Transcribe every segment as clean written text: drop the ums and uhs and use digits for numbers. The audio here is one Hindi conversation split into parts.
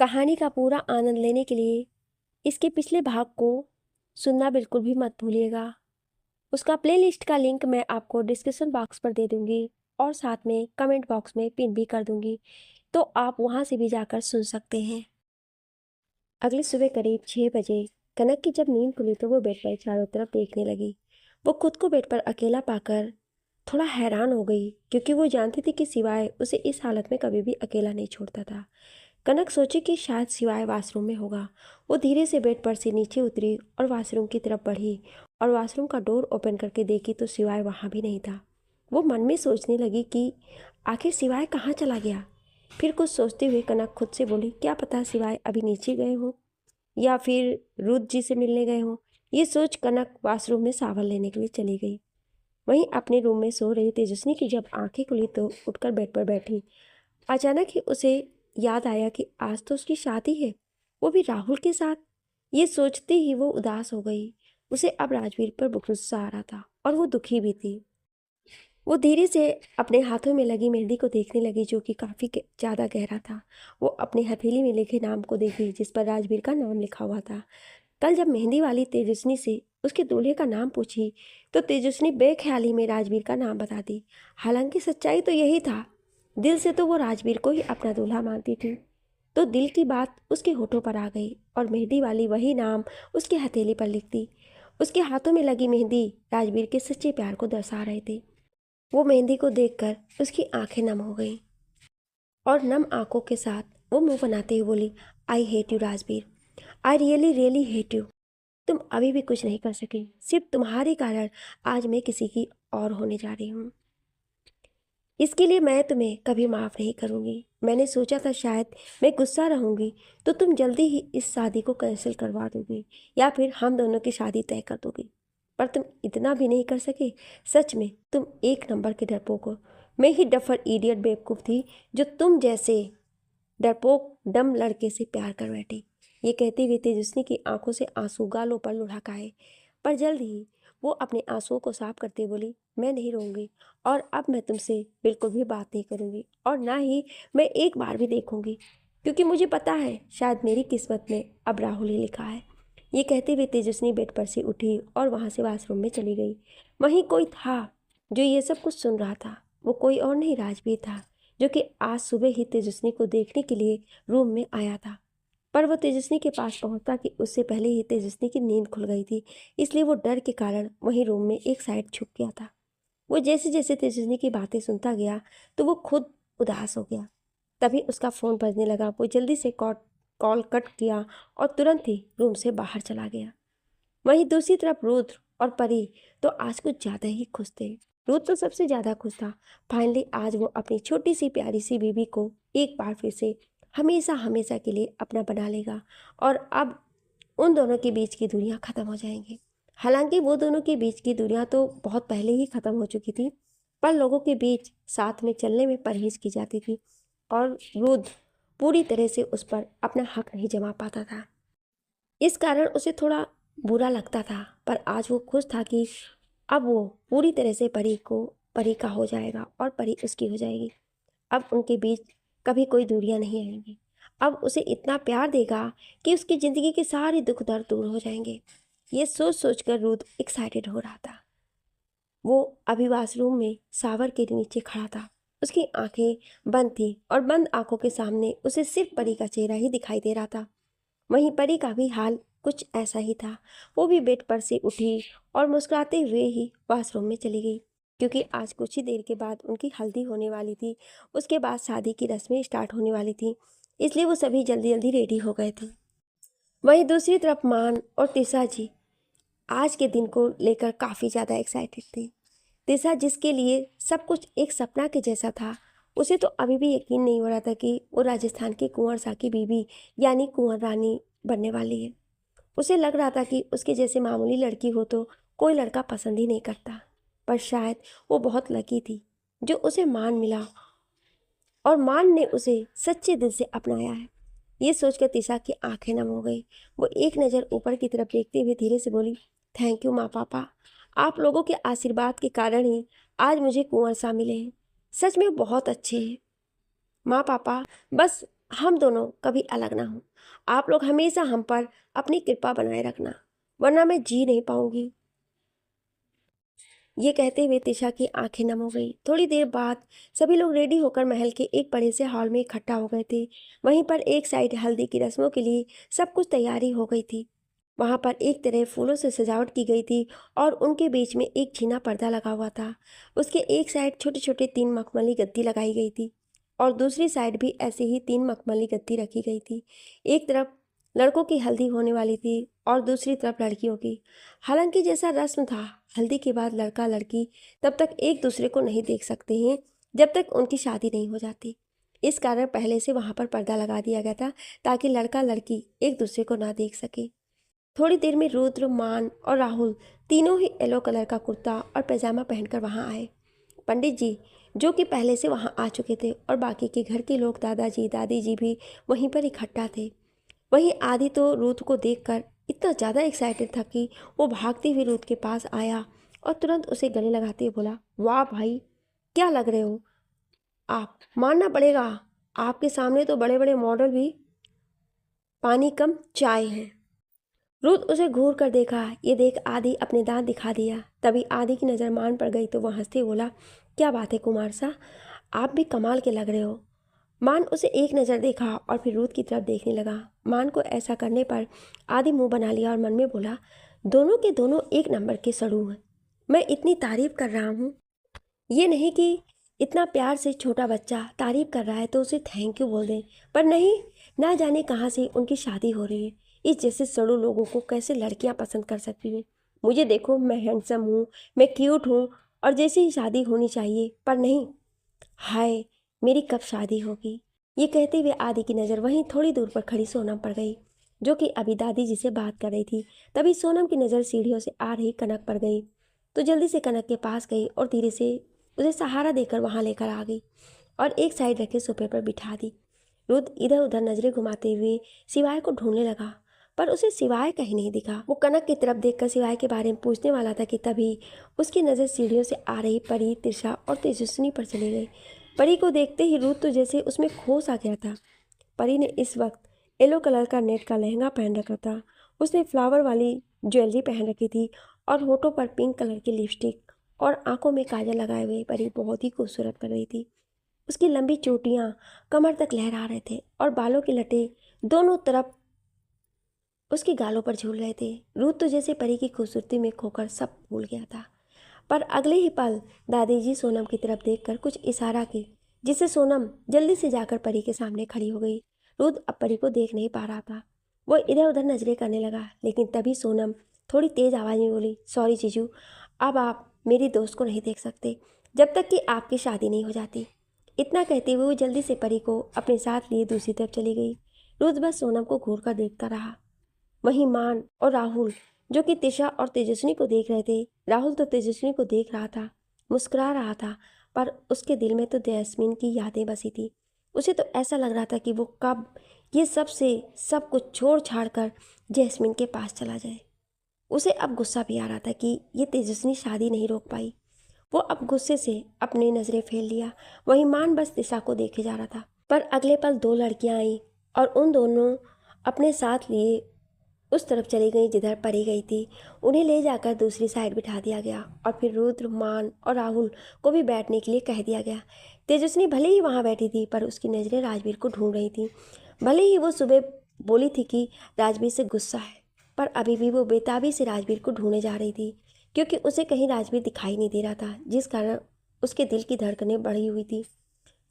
कहानी का पूरा आनंद लेने के लिए इसके पिछले भाग को सुनना बिल्कुल भी मत भूलिएगा। उसका प्लेलिस्ट का लिंक मैं आपको डिस्क्रिप्शन बॉक्स पर दे दूंगी और साथ में कमेंट बॉक्स में पिन भी कर दूंगी, तो आप वहां से भी जाकर सुन सकते हैं। अगली सुबह करीब 6 बजे कनक की जब नींद खुली तो वो बेड पर चारों तरफ देखने लगी। वो खुद को बेड पर अकेला पाकर थोड़ा हैरान हो गई, क्योंकि वो जानती थी कि सिवाय उसे इस हालत में कभी भी अकेला नहीं छोड़ता था। कनक सोची कि शायद सिवाय वॉशरूम में होगा। वो धीरे से बेड पर से नीचे उतरी और वॉशरूम की तरफ बढ़ी और वॉशरूम का डोर ओपन करके देखी तो सिवाय वहाँ भी नहीं था। वो मन में सोचने लगी कि आखिर सिवाय कहाँ चला गया। फिर कुछ सोचते हुए कनक खुद से बोली, क्या पता सिवाय अभी नीचे गए हों या फिर रुद्र जी से मिलने गए हों। ये सोच कनक वॉशरूम में सावन लेने के लिए चली गई। वहीं अपने रूम में सो रही तेजस्विनी की जब आंखें खुली तो उठकर बेड पर बैठी। अचानक ही उसे याद आया कि आज तो उसकी शादी है, वो भी राहुल के साथ। ये सोचते ही वो उदास हो गई। उसे अब राजवीर पर गुस्सा आ रहा था और वो दुखी भी थी। वो धीरे से अपने हाथों में लगी मेहंदी को देखने लगी, जो कि काफ़ी ज़्यादा गहरा था। वो अपने हथेली में लिखे नाम को देखी जिस पर राजवीर का नाम लिखा हुआ था। कल जब मेहंदी वाली तेजस्विनी से उसके दूल्हे का नाम पूछी तो तेजस्विनी बेख्याली में राजवीर का नाम बता दी। हालांकि सच्चाई तो यही था, दिल से तो वो राजवीर को ही अपना दूल्हा मानती थी। तो दिल की बात उसके होठों पर आ गई और मेहंदी वाली वही नाम उसके हथेली पर लिख दी। उसके हाथों में लगी मेहंदी राजवीर के सच्चे प्यार को दर्शा रहे थे। वो मेहंदी को देखकर उसकी आंखें नम हो गईं और नम आंखों के साथ वो मुंह बनाते हुए बोली, I hate you Rajveer, I really really hate you. तुम अभी भी कुछ नहीं कर सके, सिर्फ तुम्हारे कारण आज मैं किसी की और होने जा रही हूँ। इसके लिए मैं तुम्हें कभी माफ़ नहीं करूँगी। मैंने सोचा था शायद मैं गुस्सा रहूँगी तो तुम जल्दी ही इस शादी को कैंसिल करवा दोगी या फिर हम दोनों की शादी तय कर दोगी, पर तुम इतना भी नहीं कर सके। सच में तुम एक नंबर के डरपोक हो। मैं ही डफर इडियट बेवकूफ़ थी जो तुम जैसे डरपोक डम लड़के से प्यार कर बैठी। ये कहते हुए तेजस्विनी की आंखों से आंसू गालों पर लुढ़क आए, पर जल्द ही वो अपने आंसुओं को साफ करते बोली, मैं नहीं रोऊंगी और अब मैं तुमसे बिल्कुल भी बात नहीं करूंगी और ना ही मैं एक बार भी देखूंगी, क्योंकि मुझे पता है शायद मेरी किस्मत में अब राहुल ही लिखा है। ये कहते हुए तेजस्विनी बेड पर से उठी और वहाँ से वॉशरूम में चली गई। वहीं कोई था जो ये सब कुछ सुन रहा था। वो कोई और नहीं राजवीर था, जो कि आज सुबह ही तेजस्विनी को देखने के लिए रूम में आया था। पर वो तेजस्विनी के पास पहुंचता कि उससे पहले ही तेजस्विनी की नींद खुल गई थी, इसलिए वो डर के कारण वहीं रूम में एक साइड छुप गया था। वो जैसे जैसे तेजस्विनी की बातें सुनता गया तो वो खुद उदास हो गया। तभी उसका फ़ोन बजने लगा। वो जल्दी से कॉल कट किया और तुरंत ही रूम से बाहर चला गया। वहीं दूसरी तरफ रुद्र और परी तो आज कुछ ज़्यादा ही खुश थे। रुद्र तो सबसे ज़्यादा खुश था। फाइनली आज वो अपनी छोटी सी प्यारी सी बीबी को एक बार फिर से हमेशा हमेशा के लिए अपना बना लेगा और अब उन दोनों के बीच की दूरियां ख़त्म हो जाएंगी। हालांकि वो दोनों के बीच की दूरियां तो बहुत पहले ही ख़त्म हो चुकी थी, पर लोगों के बीच साथ में चलने में परहेज की जाती थी और रुद्र पूरी तरह से उस पर अपना हक नहीं जमा पाता था। इस कारण उसे थोड़ा बुरा लगता था, पर आज वो खुश था कि अब वो पूरी तरह से परी का हो जाएगा और परी उसकी हो जाएगी। अब उनके बीच कभी कोई दूरियां नहीं आएंगी। अब उसे इतना प्यार देगा कि उसकी ज़िंदगी के सारे दुख दर्द दूर हो जाएंगे। ये सोच सोच कर रुद्र एक्साइटेड हो रहा था। वो अभी वॉशरूम में शावर के नीचे खड़ा था। उसकी आंखें बंद थी और बंद आंखों के सामने उसे सिर्फ परी का चेहरा ही दिखाई दे रहा था। वहीं परी का भी हाल कुछ ऐसा ही था। वो भी बेड पर से उठी और मुस्कुराते हुए ही वॉशरूम में चली गई, क्योंकि आज कुछ ही देर के बाद उनकी हल्दी होने वाली थी। उसके बाद शादी की रस्में स्टार्ट होने वाली थी, इसलिए वो सभी जल्दी जल्दी रेडी हो गए थे। वहीं दूसरी तरफ मान और तिशा जी आज के दिन को लेकर काफ़ी ज़्यादा एक्साइटेड थी। तिशा, जिसके लिए सब कुछ एक सपना के जैसा था, उसे तो अभी भी यकीन नहीं हो रहा था कि वो राजस्थान की कुंवर शाह की बीवी यानी कुंवर रानी बनने वाली है। उसे लग रहा था कि उसके जैसे मामूली लड़की हो तो कोई लड़का पसंद ही नहीं करता, पर शायद वो बहुत लकी थी जो उसे मान मिला और मान ने उसे सच्चे दिल से अपनाया है। ये सोचकर तिशा की आंखें नम हो गई। वो एक नज़र ऊपर की तरफ देखते हुए धीरे से बोली, थैंक यू माँ पापा, आप लोगों के आशीर्वाद के कारण ही आज मुझे कुंवर सा मिले हैं। सच में बहुत अच्छे हैं माँ पापा। बस हम दोनों कभी अलग ना हों। आप लोग हमेशा हम पर अपनी कृपा बनाए रखना, वरना मैं जी नहीं पाऊंगी। ये कहते हुए तिशा की आंखें नम हो गई। थोड़ी देर बाद सभी लोग रेडी होकर महल के एक बड़े से हॉल में इकट्ठा हो गए थे। वहीं पर एक साइड हल्दी की रस्मों के लिए सब कुछ तैयारी हो गई थी। वहां पर एक तरह फूलों से सजावट की गई थी और उनके बीच में एक छीना पर्दा लगा हुआ था। उसके एक साइड छोटे छोटे 3 मखमली गद्दी लगाई गई थी और दूसरी साइड भी ऐसे ही 3 मखमली गद्दी रखी गई थी। एक तरफ लड़कों की हल्दी होने वाली थी और दूसरी तरफ लड़कियों की। हालांकि जैसा रस्म था, हल्दी के बाद लड़का लड़की तब तक एक दूसरे को नहीं देख सकते हैं जब तक उनकी शादी नहीं हो जाती। इस कारण पहले से वहां पर पर्दा लगा दिया गया था ताकि लड़का लड़की एक दूसरे को ना देख सके। थोड़ी देर में रुद्र, मान और राहुल तीनों ही येलो कलर का कुर्ता और पैजामा पहनकर वहां आए। पंडित जी, जो कि पहले से वहां आ चुके थे, और बाकी के घर के लोग, दादाजी दादी जी भी वहीं पर इकट्ठा थे। वहीं आदि तो रूथ को देखकर इतना ज़्यादा एक्साइटेड था कि वो भागते हुए रूथ के पास आया और तुरंत उसे गले लगाते हुए बोला, वाह भाई, क्या लग रहे हो आप, मानना पड़ेगा, आपके सामने तो बड़े बड़े मॉडल भी पानी कम चाय हैं। रुद्र उसे घूर कर देखा। ये देख आदि अपने दांत दिखा दिया। तभी आदि की नज़र मान पड़ गई तो वह हंसते बोला, क्या बात है कुमार सा, आप भी कमाल के लग रहे हो। मान उसे एक नज़र देखा और फिर रुद्र की तरफ देखने लगा। मान को ऐसा करने पर आदि मुंह बना लिया और मन में बोला, दोनों के दोनों एक नंबर के सड़ू हैं। मैं इतनी तारीफ कर रहा हूँ, ये नहीं कि इतना प्यार से छोटा बच्चा तारीफ कर रहा है तो उसे थैंक यू बोल दें, पर नहीं, ना जाने कहाँ से उनकी शादी हो रही है। इस जैसे सड़ू लोगों को कैसे लड़कियां पसंद कर सकती हैं। मुझे देखो, मैं हैंडसम हूँ, मैं क्यूट हूँ और जैसे ही शादी होनी चाहिए, पर नहीं, हाय, मेरी कब शादी होगी। ये कहते हुए आदि की नज़र वहीं थोड़ी दूर पर खड़ी सोनम पर गई, जो कि अभी दादी जी से बात कर रही थी। तभी सोनम की नज़र सीढ़ियों से आ रही कनक पर गई तो जल्दी से कनक के पास गई और धीरे से उसे सहारा देकर वहां लेकर आ गई और एक साइड रखे सोफे पर बिठा दी। रुद्र इधर उधर नजरें घुमाते हुए सिवाय को ढूंढने लगा, पर उसे सिवाय कहीं नहीं दिखा। वो कनक की तरफ देखकर सिवाय के बारे में पूछने वाला था कि तभी उसकी नज़र सीढ़ियों से आ रही परी, तिरछा और तेजस्विनी पर चली गई। परी को देखते ही रुद्र तो जैसे उसमें खो सा गया था। परी ने इस वक्त येलो कलर का नेट का लहंगा पहन रखा था। उसने फ्लावर वाली ज्वेलरी पहन रखी थी और होठों पर पिंक कलर की लिपस्टिक और आंखों में काजल लगाए हुए परी बहुत ही खूबसूरत लग रही थी। उसकी लंबी चोटियां कमर तक लहरा रहे थे और बालों के लटे दोनों तरफ उसके गालों पर झूल रहे थे। रूथ तो जैसे परी की खूबसूरती में खोकर सब भूल गया था। पर अगले ही पल दादी जी सोनम की तरफ देखकर कुछ इशारा की, जिससे सोनम जल्दी से जाकर परी के सामने खड़ी हो गई। रुद्र अब परी को देख नहीं पा रहा था। वो इधर उधर नजरें करने लगा, लेकिन तभी सोनम थोड़ी तेज आवाज में बोली, सॉरी जीजू, अब आप मेरी दोस्त को नहीं देख सकते जब तक कि आपकी शादी नहीं हो जाती। इतना कहते हुए वो जल्दी से परी को अपने साथ लिए दूसरी तरफ चली गई। रुद्र बस सोनम को घूर कर देखता रहा। वहीं मान और राहुल, जो कि तिशा और तेजस्विनी को देख रहे थे, राहुल तो तेजस्विनी को देख रहा था, मुस्कुरा रहा था, पर उसके दिल में तो जैस्मीन की यादें बसी थी। उसे तो ऐसा लग रहा था कि वो कब ये सब कुछ छोड़ छाड़ कर जैस्मीन के पास चला जाए। उसे अब गुस्सा भी आ रहा था कि ये तेजस्विनी शादी नहीं रोक पाई। वो अब गुस्से से अपनी नजरें फेर लिया। वहीं मान बस दिशा को देखे जा रहा था, पर अगले पल 2 लड़कियां आई और उन दोनों अपने साथ लिए उस तरफ चली गई जिधर परी गई थी। उन्हें ले जाकर दूसरी साइड बिठा दिया गया और फिर रुद्र, मान और राहुल को भी बैठने के लिए कह दिया गया। तेजस्विनी भले ही वहां बैठी थी, पर उसकी नज़रें राजवीर को ढूंढ रही थी। भले ही वो सुबह बोली थी कि राजवीर से गुस्सा है, पर अभी भी वो बेताबी से राजवीर को ढूंढने जा रही थी, क्योंकि उसे कहीं राजवीर दिखाई नहीं दे रहा था, जिस कारण उसके दिल की धड़कनें बढ़ी हुई थी।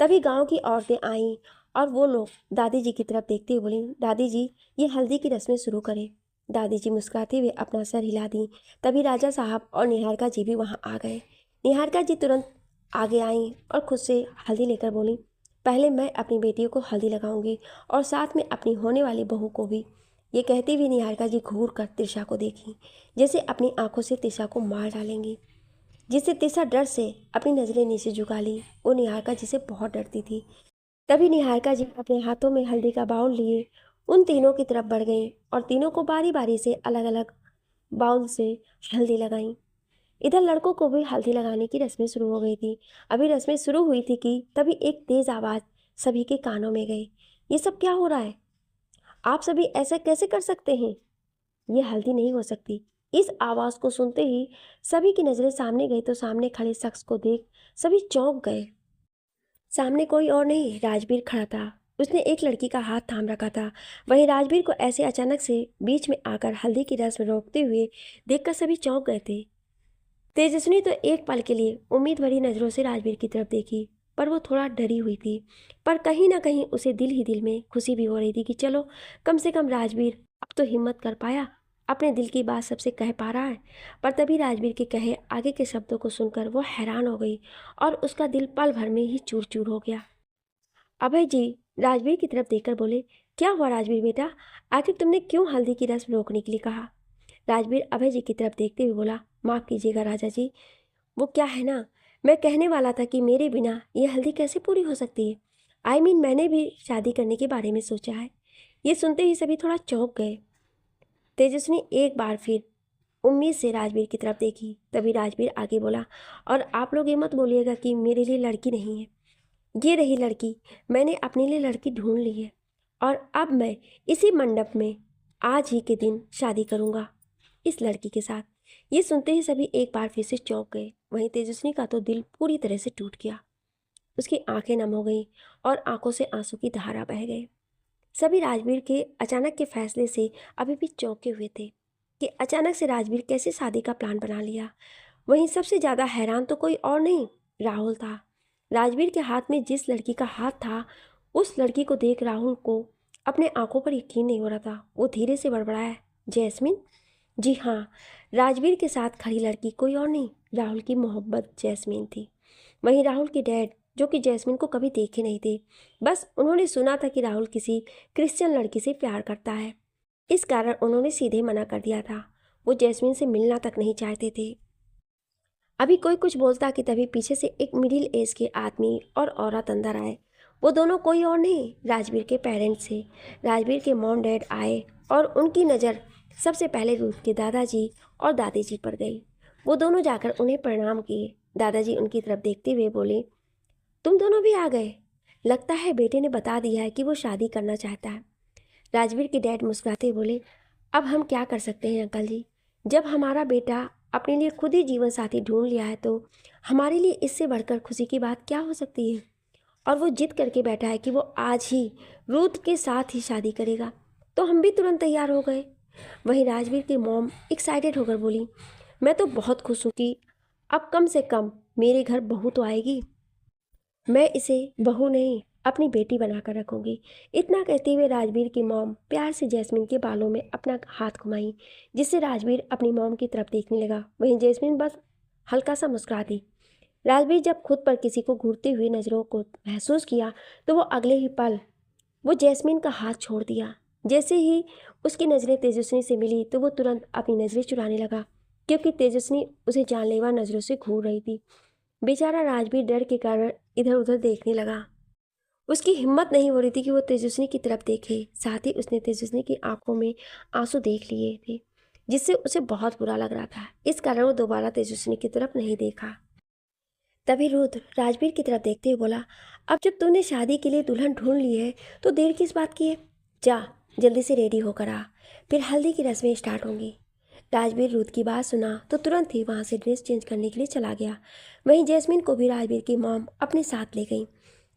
तभी गांव की औरतें आईं और वो लोग दादी जी की तरफ देखते हुए बोली, दादी जी, ये हल्दी की रस्में शुरू करें। दादी जी मुस्कुराते हुए अपना सर हिला दी। तभी राजा साहब और निहारिका जी भी वहां आ गए। निहारिका जी तुरंत आगे आईं और खुद से हल्दी लेकर बोली, पहले मैं अपनी बेटियों को हल्दी लगाऊंगी और साथ में अपनी होने वाली बहू को भी। ये कहते हुए निहारिका जी घूर कर तिरछा को देखी, जैसे अपनी आंखों से तिरछा को मार डालेंगी, जिससे तिरछा डर से अपनी नजरें नीचे झुका ली। वो निहारिका जी से बहुत डरती थी। तभी निहारिका जी अपने हाथों में हल्दी का बाउल लिए उन तीनों की तरफ बढ़ गई और तीनों को बारी बारी से अलग अलग बाउल से हल्दी लगाई। इधर लड़कों को भी हल्दी लगाने की रस्में शुरू हो गई थी। अभी रस्में शुरू हुई थी कि तभी एक तेज आवाज सभी के कानों में गई। ये सब क्या हो रहा है? आप सभी ऐसा कैसे कर सकते हैं? ये हल्दी नहीं हो सकती। इस आवाज़ को सुनते ही सभी की नज़रें सामने गई तो सामने खड़े शख्स को देख सभी चौंक गए। सामने कोई और नहीं, राजवीर खड़ा था। उसने एक लड़की का हाथ थाम रखा था। वहीं राजवीर को ऐसे अचानक से बीच में आकर हल्दी की रस्म रोकते हुए देखकर सभी चौंक गए थे। तेजस्विनी तो एक पल के लिए उम्मीद भरी नज़रों से राजवीर की तरफ देखी, पर वो थोड़ा डरी हुई थी। पर कहीं ना कहीं उसे दिल ही दिल में खुशी भी हो रही थी कि चलो, कम से कम राजवीर अब तो हिम्मत कर पाया, अपने दिल की बात सबसे कह पा रहा है। पर तभी राजवीर के कहे आगे के शब्दों को सुनकर वो हैरान हो गई और उसका दिल पल भर में ही चूर चूर हो गया। अभय जी राजवीर की तरफ देखकर बोले, क्या हुआ राजवीर बेटा, आखिर तुमने क्यों हल्दी की रस्म रोकने के लिए कहा? राजवीर अभय जी की तरफ देखते हुए बोला, माफ़ कीजिएगा राजा जी, वो क्या है ना, मैं कहने वाला था कि मेरे बिना ये हल्दी कैसे पूरी हो सकती है। मैंने भी शादी करने के बारे में सोचा है। ये सुनते ही सभी थोड़ा चौंक गए। तेजस्विनी एक बार फिर उम्मीद से राजवीर की तरफ देखी। तभी राजवीर आगे बोला, और आप लोग ये मत बोलिएगा कि मेरे लिए लड़की नहीं है। ये रही लड़की, मैंने अपने लिए लड़की ढूंढ ली है और अब मैं इसी मंडप में आज ही के दिन शादी करूँगा इस लड़की के साथ। ये सुनते ही सभी एक बार फिर से चौंक गए। वहीं तेजस्विनी का तो दिल पूरी तरह से टूट गया। उसकी आंखें नम हो गईं और आंखों से आंसू की धारा बह गई। सभी राजवीर के अचानक के फैसले से अभी भी चौंके हुए थे कि अचानक से राजवीर कैसे शादी का प्लान बना लिया। वहीं सबसे ज़्यादा हैरान तो कोई और नहीं, राहुल था। राजवीर के हाथ में जिस लड़की का हाथ था, उस लड़की को देख राहुल को अपने आंखों पर यकीन नहीं हो रहा था। वो धीरे से बड़बड़ाया, जैस्मिन? जी हाँ, राजवीर के साथ खड़ी लड़की कोई और नहीं, राहुल की मोहब्बत जैस्मिन थी। वहीं राहुल के डैड, जो कि जैस्मिन को कभी देखे नहीं थे, बस उन्होंने सुना था कि राहुल किसी क्रिश्चियन लड़की से प्यार करता है, इस कारण उन्होंने सीधे मना कर दिया था। वो जैस्मिन से मिलना तक नहीं चाहते थे। अभी कोई कुछ बोलता कि तभी पीछे से एक मिडिल एज के आदमी और औरत अंदर आए। वो दोनों कोई और नहीं, राजवीर के पेरेंट्स थे। राजवीर के मॉम डैड आए और उनकी नज़र सबसे पहले रूथ के दादाजी और दादी जी पर गई। वो दोनों जाकर उन्हें प्रणाम किए। दादाजी उनकी तरफ देखते हुए बोले, तुम दोनों भी आ गए, लगता है बेटे ने बता दिया है कि वो शादी करना चाहता है। राजवीर के डैड मुस्कुराते बोले, अब हम क्या कर सकते हैं अंकल जी, जब हमारा बेटा अपने लिए खुद ही जीवन साथी ढूंढ लिया है तो हमारे लिए इससे बढ़कर खुशी की बात क्या हो सकती है। और वो जिद करके बैठा है कि वो आज ही रूथ के साथ ही शादी करेगा, तो हम भी तुरंत तैयार हो गए। वहीं राजवीर की मॉम एक्साइटेड होकर बोली, मैं तो बहुत खुश हूँ कि अब कम से कम मेरे घर बहू तो आएगी। मैं इसे बहू नहीं, अपनी बेटी बनाकर रखूंगी। इतना कहते हुए राजवीर की मॉम प्यार से जैस्मिन के बालों में अपना हाथ घुमाई, जिससे राजवीर अपनी मॉम की तरफ देखने लगा। वहीं जैस्मिन बस हल्का सा मुस्कुरा दी। राजवीर जब खुद पर किसी को घूरती हुई नज़रों को महसूस किया तो वो अगले ही पल वो जैस्मिन का हाथ छोड़ दिया। जैसे ही उसकी नज़रें तेजस्विनी से मिली तो वो तुरंत अपनी नज़रें चुराने लगा, क्योंकि तेजस्विनी उसे जानलेवा नज़रों से घूर रही थी। बेचारा राजवीर डर के कारण इधर उधर देखने लगा। उसकी हिम्मत नहीं हो रही थी कि वो तेजस्विनी की तरफ देखे। साथ ही उसने तेजस्विनी की आंखों में आंसू देख लिए थे, जिससे उसे बहुत बुरा लग रहा था। इस कारण वो दोबारा तेजस्विनी की तरफ नहीं देखा। तभी रुद्र राजवीर की तरफ देखते हुए बोला, अब जब तूने शादी के लिए दुल्हन ढूंढ ली है तो देर किस बात की है, जा जल्दी से रेडी होकर आ, फिर हल्दी की रस्में स्टार्ट होंगी। राजवीर रुद्र की बात सुना तो तुरंत ही वहाँ से ड्रेस चेंज करने के लिए चला गया। वहीं जैस्मिन को भी राजवीर की मॉम अपने साथ ले गई।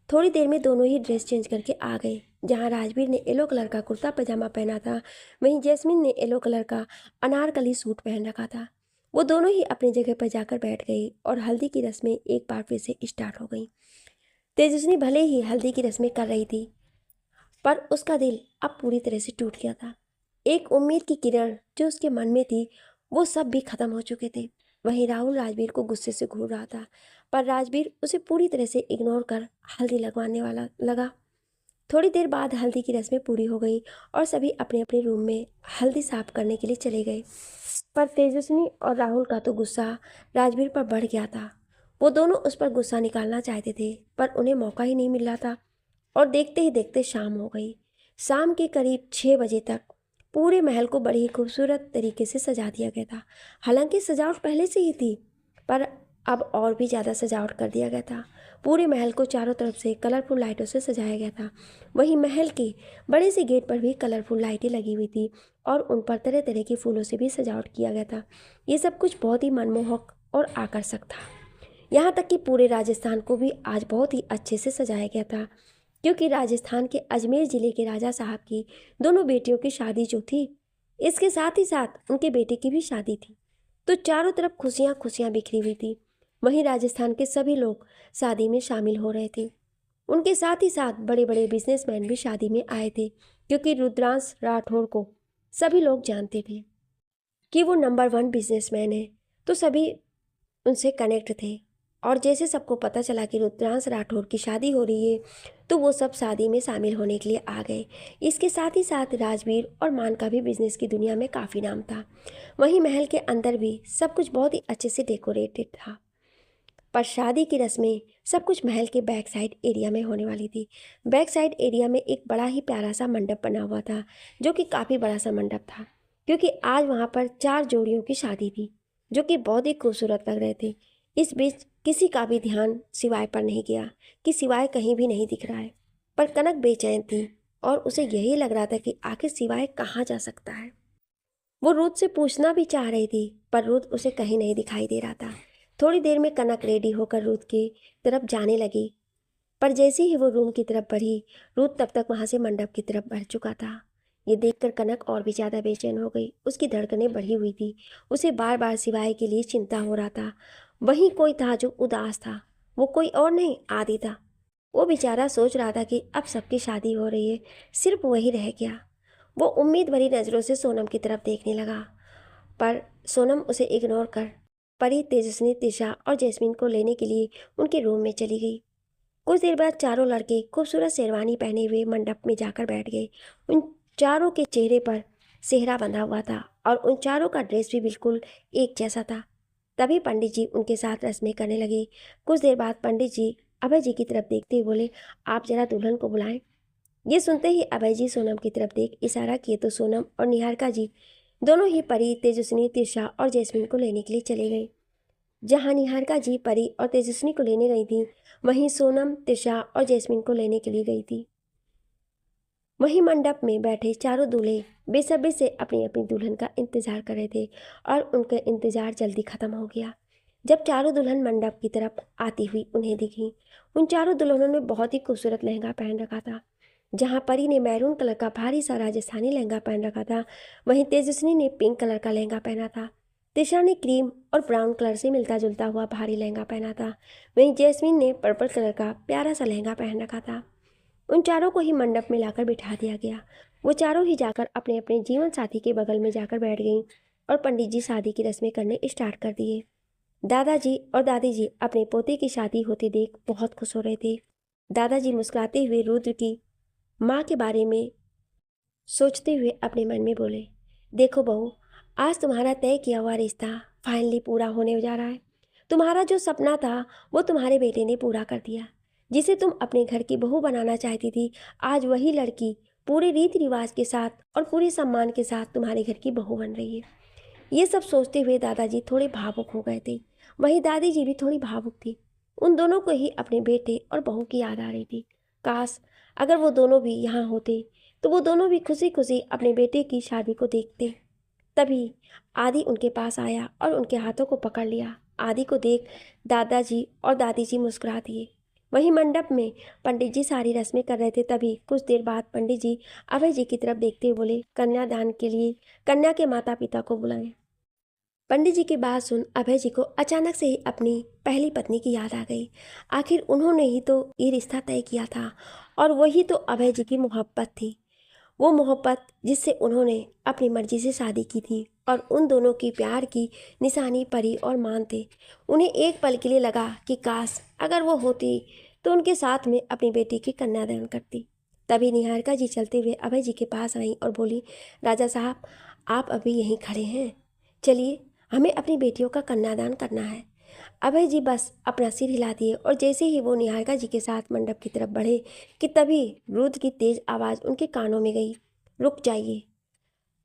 थोड़ी देर में दोनों ही ड्रेस चेंज करके आ गए। जहाँ राजवीर ने येलो कलर का कुर्ता पजामा पहना था, वहीं जैस्मिन ने येलो कलर का अनारकली सूट पहन रखा था। वो दोनों ही अपनी जगह पर जाकर बैठ गई और हल्दी की रस्में एक बार फिर से स्टार्ट हो गई। तेजस्विनी भले ही हल्दी की रस्में कर रही थी, पर उसका दिल अब पूरी तरह से टूट गया था। एक उम्मीद की किरण जो उसके मन में थी, वो सब भी खत्म हो चुके थे। वहीं राहुल राजवीर को गुस्से से घूर रहा था, पर राजवीर उसे पूरी तरह से इग्नोर कर हल्दी लगवाने वाला लगा। थोड़ी देर बाद हल्दी की रस्में पूरी हो गई और सभी अपने अपने रूम में हल्दी साफ करने के लिए चले गए। पर तेजस्विनी और राहुल का तो गुस्सा राजवीर पर बढ़ गया था। वो दोनों उस पर गुस्सा निकालना चाहते थे, पर उन्हें मौका ही नहीं मिल रहा था। और देखते ही देखते शाम हो गई। शाम के करीब 6 बजे तक पूरे महल को बड़ी ही खूबसूरत तरीके से सजा दिया गया था। हालांकि सजावट पहले से ही थी, पर अब और भी ज़्यादा सजावट कर दिया गया था। पूरे महल को चारों तरफ से कलरफुल लाइटों से सजाया गया था। वहीं महल के बड़े से गेट पर भी कलरफुल लाइटें लगी हुई थी और उन पर तरह तरह के फूलों से भी सजावट किया गया था। ये सब कुछ बहुत ही मनमोहक और आकर्षक था। यहाँ तक कि पूरे राजस्थान को भी आज बहुत ही अच्छे से सजाया गया था, क्योंकि राजस्थान के अजमेर ज़िले के राजा साहब की दोनों बेटियों की शादी जो थी, इसके साथ ही साथ उनके बेटे की भी शादी थी। तो चारों तरफ खुशियाँ खुशियाँ बिखरी हुई थी। वहीं राजस्थान के सभी लोग शादी में शामिल हो रहे थे। उनके साथ ही साथ बड़े बड़े बिजनेसमैन भी शादी में आए थे, क्योंकि रुद्रांश राठौर को सभी लोग जानते थे कि वो नंबर 1 बिजनेसमैन है। तो सभी उनसे कनेक्ट थे। और जैसे सबको पता चला कि रुद्रांश राठौर की शादी हो रही है, तो वो सब शादी में शामिल होने के लिए आ गए। इसके साथ ही साथ राजवीर और मान का भी बिजनेस की दुनिया में काफ़ी नाम था। वहीं महल के अंदर भी सब कुछ बहुत ही अच्छे से डेकोरेटेड था। पर शादी की रस्में सब कुछ महल के बैक साइड एरिया में होने वाली थी। बैक साइड एरिया में एक बड़ा ही प्यारा सा मंडप बना हुआ था, जो कि काफ़ी बड़ा सा मंडप था, क्योंकि आज वहाँ पर 4 जोड़ियों की शादी थी, जो कि बहुत ही खूबसूरत लग रहे थे। इस बीच किसी का भी ध्यान सिवाय पर नहीं गया कि सिवाय कहीं भी नहीं दिख रहा है। पर कनक बेचैन थी और उसे यही लग रहा था कि आखिर सिवाय कहाँ जा सकता है। वो रुद्र से पूछना भी चाह रही थी, पर रुद्र उसे कहीं नहीं दिखाई दे रहा था। थोड़ी देर में कनक रेडी होकर रुद्र की तरफ जाने लगी, पर जैसे ही वो रूम की तरफ बढ़ी, रुद्र तब तक वहां से मंडप की तरफ बढ़ चुका था। ये देखकर कनक और भी ज़्यादा बेचैन हो गई। उसकी धड़कनें बढ़ी हुई थी। उसे बार बार सिवाय के लिए चिंता हो रहा था। वहीं कोई था जो उदास था। वो कोई और नहीं, आदि था। वो बेचारा सोच रहा था कि अब सबकी शादी हो रही है, सिर्फ वही रह गया। वो उम्मीद भरी नज़रों से सोनम की तरफ देखने लगा, पर सोनम उसे इग्नोर कर परी, तेजस्विनी, त्रिशा और जैस्मीन को लेने के लिए उनके रूम में चली गई। कुछ देर बाद चारों लड़के खूबसूरत शेरवानी पहने हुए मंडप में जाकर बैठ गए। उन चारों के चेहरे पर सेहरा बंधा हुआ था और उन चारों का ड्रेस भी बिल्कुल एक जैसा था। तभी पंडित जी उनके साथ रस्में करने लगे। कुछ देर बाद पंडित जी अभय जी की तरफ देखते हुए बोले, आप जरा दुल्हन को बुलाएं। ये सुनते ही अभय जी सोनम की तरफ देख इशारा किए तो सोनम और निहारिका जी दोनों ही परी, तेजस्विनी, त्रिशा और जैस्मीन को लेने के लिए चले गए। जहाँ निहारिका जी परी और तेजस्विनी को लेने गई थी, वहीं सोनम त्रिशा और जैस्मीन को लेने के लिए गई थी। वहीं मंडप में बैठे चारों दूल्हे बेसब्री से अपनी अपनी दुल्हन का इंतजार कर रहे थे और उनका इंतजार जल्दी खत्म हो गया। जब चारों दुल्हन मंडप की तरफ आती हुई उन्हें दिखी, उन चारों दुल्हनों ने बहुत ही खूबसूरत लहंगा पहन रखा था। जहाँ परी ने मैरून कलर का भारी सा राजस्थानी लहंगा पहन रखा था, वहीं तेजस्विनी ने पिंक कलर का लहंगा पहना था। त्रिशा ने क्रीम और ब्राउन कलर से मिलता जुलता हुआ भारी लहंगा पहना था। वहीं जैस्मीन ने पर्पल कलर का प्यारा सा लहंगा पहन रखा था। उन चारों को ही मंडप में लाकर बिठा दिया गया। वो चारों ही जाकर अपने अपने जीवन साथी के बगल में जाकर बैठ गईं और पंडित जी शादी की रस्में करने स्टार्ट कर दिए। दादाजी और दादी जी अपने पोते की शादी होती देख बहुत खुश हो रहे थे। दादाजी मुस्कुराते हुए रुद्र की माँ के बारे में सोचते हुए अपने मन में बोले, देखो बहू, आज तुम्हारा तय किया हुआ रिश्ता फाइनली पूरा होने जा रहा है। तुम्हारा जो सपना था वो तुम्हारे बेटे ने पूरा कर दिया। जिसे तुम अपने घर की बहू बनाना चाहती थी, आज वही लड़की पूरे रीति रिवाज के साथ और पूरे सम्मान के साथ तुम्हारे घर की बहू बन रही है। ये सब सोचते हुए दादाजी थोड़े भावुक हो गए थे। वहीं दादी जी भी थोड़ी भावुक थी। उन दोनों को ही अपने बेटे और बहू की याद आ रही थी। काश अगर वो दोनों भी यहाँ होते, तो वो दोनों भी खुशी खुशी अपने बेटे की शादी को देखते। तभी आदि उनके पास आया और उनके हाथों को पकड़ लिया। आदि को देख दादाजी और दादी जी मुस्कुरा दिए। वहीं मंडप में पंडित जी सारी रस्में कर रहे थे। तभी कुछ देर बाद पंडित जी अभय जी की तरफ देखते हुए बोले, कन्यादान के लिए कन्या के माता पिता को बुलाएं। पंडित जी की बात सुन अभय जी को अचानक से ही अपनी पहली पत्नी की याद आ गई। आखिर उन्होंने ही तो ये रिश्ता तय किया था और वही तो अभय जी की मोहब्बत थी। वो मोहब्बत जिससे उन्होंने अपनी मर्जी से शादी की थी और उन दोनों की प्यार की निशानी परी और मान थे। उन्हें एक पल के लिए लगा कि काश अगर वो होती तो उनके साथ में अपनी बेटी की कन्यादान करती। तभी निहारिका जी चलते हुए अभय जी के पास आई और बोली, राजा साहब, आप अभी यहीं खड़े हैं, चलिए हमें अपनी बेटियों का कन्यादान करना है। अभय जी बस अपना सिर हिला दिए और जैसे ही वो निहारिका जी के साथ मंडप की तरफ बढ़े कि तभी रुद्र की तेज आवाज़ उनके कानों में गई, रुक जाइए,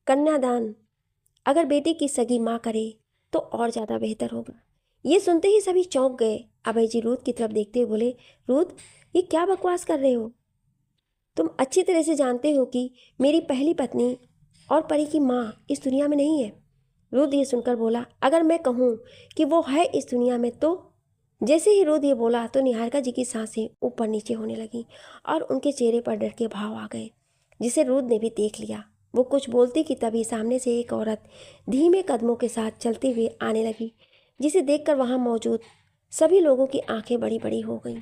कन्यादान अगर बेटी की सगी माँ करे तो और ज़्यादा बेहतर होगा। ये सुनते ही सभी चौंक गए। अभय जी रुद्र की तरफ देखते हुए बोले, रुद्र, ये क्या बकवास कर रहे हो? तुम अच्छी तरह से जानते हो कि मेरी पहली पत्नी और परी की माँ इस दुनिया में नहीं है। रुद्र ये सुनकर बोला, अगर मैं कहूँ कि वो है इस दुनिया में तो? जैसे ही रुद्र ये बोला तो निहारिका जी की सांसें ऊपर नीचे होने लगी और उनके चेहरे पर डर के भाव आ गए, जिसे रुद्र ने भी देख लिया। वो कुछ बोलती कि तभी सामने से एक औरत धीमे कदमों के साथ चलते हुए आने लगी, जिसे देखकर वहां मौजूद सभी लोगों की आंखें बड़ी बड़ी हो गईं।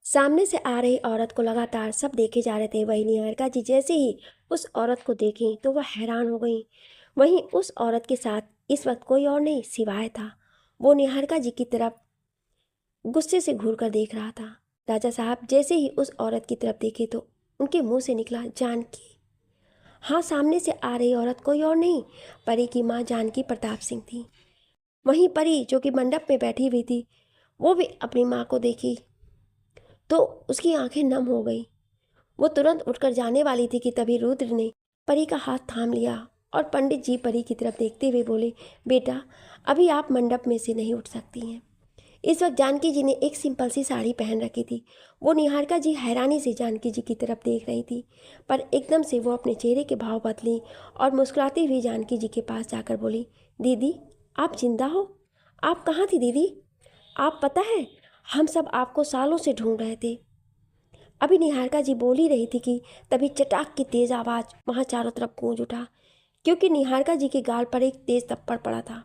सामने से आ रही औरत को लगातार सब देखे जा रहे थे। वही निहारिका जी जैसे ही उस औरत को देखी तो वह हैरान हो गई। वहीं उस औरत के साथ इस वक्त कोई और नहीं सिवाय था। वो निहारिका जी की तरफ गुस्से से घूर कर देख रहा था। राजा साहब जैसे ही उस औरत की तरफ देखे तो उनके मुंह से निकला, जानकी। हाँ, सामने से आ रही औरत कोई और नहीं, परी की माँ जानकी प्रताप सिंह थी। वहीं परी जो कि मंडप में बैठी हुई थी, वो भी अपनी माँ को देखी तो उसकी आंखें नम हो गई। वो तुरंत उठकर जाने वाली थी कि तभी रुद्र ने परी का हाथ थाम लिया और पंडित जी परी की तरफ देखते हुए बोले, बेटा, अभी आप मंडप में से नहीं उठ सकती हैं। इस वक्त जानकी जी ने एक सिंपल सी साड़ी पहन रखी थी। वो निहारिका जी हैरानी से जानकी जी की तरफ देख रही थी, पर एकदम से वो अपने चेहरे के भाव बदली और मुस्कुराती हुई जानकी जी के पास जाकर बोली, दीदी, आप जिंदा हो? आप कहाँ थी दीदी? आप पता है, हम सब आपको सालों से ढूंढ रहे थे। अभी निहारिका जी बोल ही रही थी कि तभी चटाक की तेज आवाज़ वहाँ चारों तरफ गूंज उठा, क्योंकि निहारिका जी के गाल पर एक तेज थप्पड़ पड़ा था।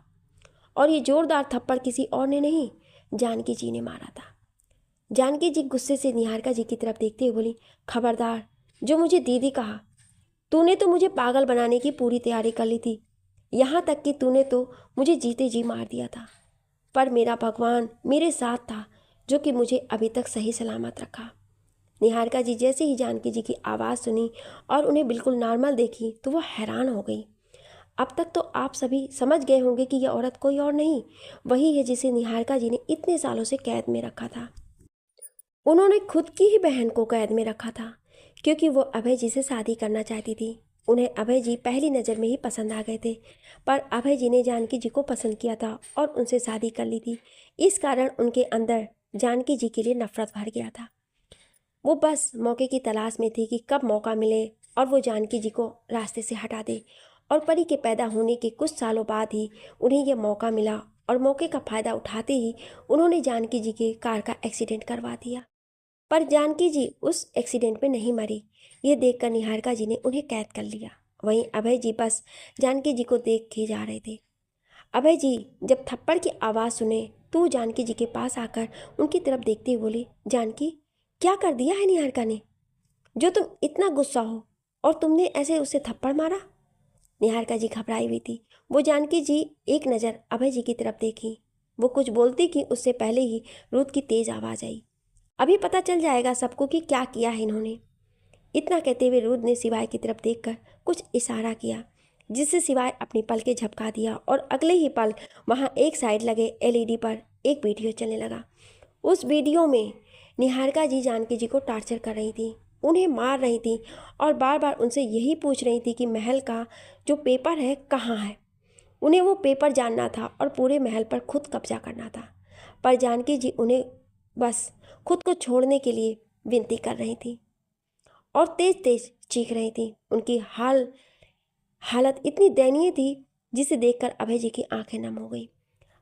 और ये जोरदार थप्पड़ किसी और ने नहीं, जानकी जी ने मारा था। जानकी जी गुस्से से निहारिका जी की तरफ देखते हुए बोली, खबरदार, जो मुझे दीदी कहा। तूने तो मुझे पागल बनाने की पूरी तैयारी कर ली थी, यहाँ तक कि तूने तो मुझे जीते जी मार दिया था। पर मेरा भगवान मेरे साथ था, जो कि मुझे अभी तक सही सलामत रखा। निहारिका जी जैसे ही जानकी जी की आवाज़ सुनी और उन्हें बिल्कुल नॉर्मल देखी तो वह हैरान हो गई। अब तक तो आप सभी समझ गए होंगे कि यह औरत कोई और नहीं, वही है जिसे निहारिका जी ने इतने सालों से कैद में रखा था। उन्होंने खुद की ही बहन को कैद में रखा था, क्योंकि वो अभय जी से शादी करना चाहती थी। उन्हें अभय जी पहली नज़र में ही पसंद आ गए थे, पर अभय जी ने जानकी जी को पसंद किया था और उनसे शादी कर ली थी। इस कारण उनके अंदर जानकी जी के लिए नफरत भर गया था। वो बस मौके की तलाश में थी कि कब मौका मिले और वो जानकी जी को रास्ते से हटा दे। और परी के पैदा होने के कुछ सालों बाद ही उन्हें यह मौका मिला और मौके का फ़ायदा उठाते ही उन्होंने जानकी जी के कार का एक्सीडेंट करवा दिया। पर जानकी जी उस एक्सीडेंट में नहीं मरी। ये देखकर निहारिका जी ने उन्हें कैद कर लिया। वहीं अभय जी बस जानकी जी को देख के जा रहे थे। अभय जी जब थप्पड़ की आवाज़ सुने तो वो जानकी जी के पास आकर उनकी तरफ देखते हुए बोले, जानकी, क्या कर दिया है निहारिका ने, जो तुम इतना गुस्सा हो और तुमने ऐसे उसे थप्पड़ मारा? निहारिका जी घबराई हुई थी। वो जानकी जी एक नज़र अभय जी की तरफ देखी। वो कुछ बोलती कि उससे पहले ही रुद्र की तेज आवाज़ आई, अभी पता चल जाएगा सबको कि क्या किया है इन्होंने। इतना कहते हुए रुद्र ने सिवाय की तरफ देखकर कुछ इशारा किया, जिससे सिवाय अपनी पलकें झपका दिया और अगले ही पल वहाँ एक साइड लगे एलईडी पर एक वीडियो चलने लगा। उस वीडियो में निहारिका जी जानकी जी को टॉर्चर कर रही थी, उन्हें मार रही थी और बार बार उनसे यही पूछ रही थी कि महल का जो पेपर है कहाँ है। उन्हें वो पेपर जानना था और पूरे महल पर खुद कब्जा करना था। पर जानकी जी उन्हें बस खुद को छोड़ने के लिए विनती कर रही थी और तेज तेज चीख रही थी। उनकी हालत इतनी दयनीय थी जिसे देखकर अभय जी की आंखें नम हो गई।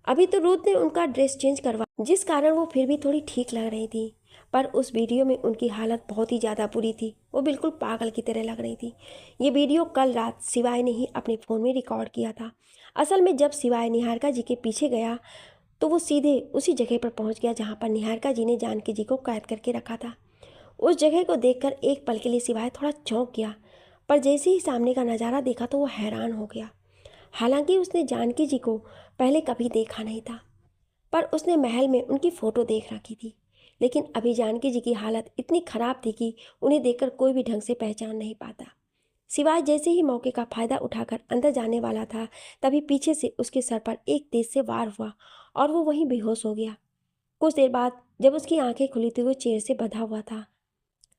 अभी तो रुद्र ने उनका ड्रेस चेंज करवा, जिस कारण वो फिर भी थोड़ी ठीक लग रही थी, पर उस वीडियो में उनकी हालत बहुत ही ज़्यादा बुरी थी। वो बिल्कुल पागल की तरह लग रही थी। ये वीडियो कल रात सिवाय ने ही अपने फ़ोन में रिकॉर्ड किया था। असल में जब सिवाय निहारिका जी के पीछे गया तो वो सीधे उसी जगह पर पहुंच गया जहां पर निहारिका जी ने जानकी जी को कैद करके रखा था। उस जगह को देखकर एक पल के लिए सिवाय थोड़ा चौंक गया, पर जैसे ही सामने का नज़ारा देखा तो वो हैरान हो गया। हालांकि उसने जानकी जी को पहले कभी देखा नहीं था, पर उसने महल में उनकी फ़ोटो देख रखी थी। लेकिन अभी जानकी जी की हालत इतनी ख़राब थी कि उन्हें देखकर कोई भी ढंग से पहचान नहीं पाता। सिवाय जैसे ही मौके का फ़ायदा उठाकर अंदर जाने वाला था, तभी पीछे से उसके सर पर एक तेज से वार हुआ और वो वहीं बेहोश हो गया। कुछ देर बाद जब उसकी आंखें खुली तो वो चेयर से बंधा हुआ था।